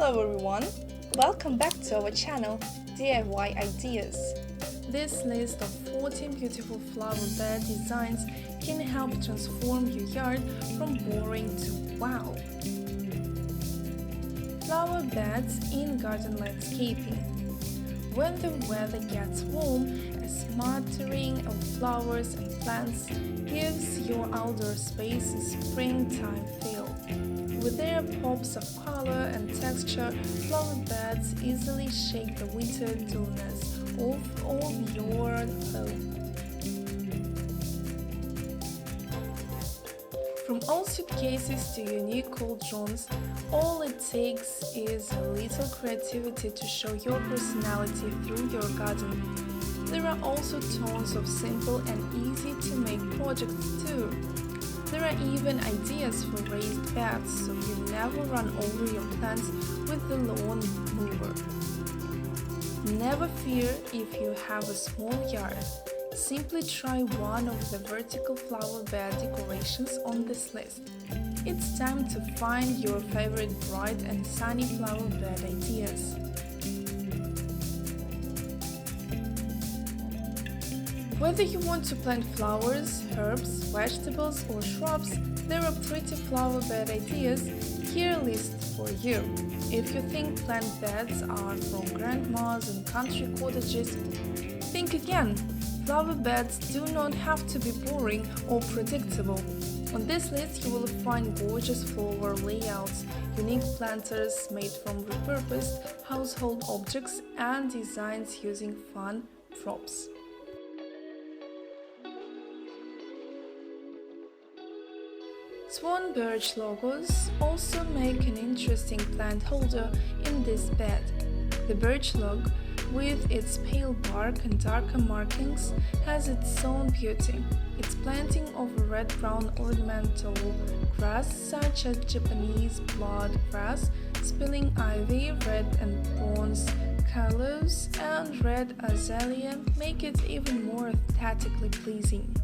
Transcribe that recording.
Hello everyone! Welcome back to our channel, DIY Ideas. This list of 14 beautiful flower bed designs can help transform your yard from boring to wow. Flower beds in garden landscaping. When the weather gets warm, a smattering of flowers and plants gives your outdoor space a springtime feel. With their pops of color and texture, flower beds easily shake the winter dullness of your home. From old suitcases to unique cauldrons, all it takes is a little creativity to show your personality through your garden. There are also tons of simple and easy to make projects too. There are even ideas for raised beds so you never run over your plants with the lawn mower. Never fear if you have a small yard. Simply try one of the vertical flower bed decorations on this list. It's time to find your favorite bright and sunny flower bed ideas. Whether you want to plant flowers, herbs, vegetables or shrubs, there are pretty flower bed ideas here listed for you. If you think plant beds are for grandmas and country cottages, think again. Flower beds do not have to be boring or predictable. On this list you will find gorgeous flower layouts, unique planters made from repurposed household objects and designs using fun props. Swan birch logos also make an interesting plant holder in this bed. The birch log, with its pale bark and darker markings, has its own beauty. Its planting of a red-brown ornamental grass such as Japanese blood grass, spilling ivy, red and bronze callows, and red azalea make it even more aesthetically pleasing.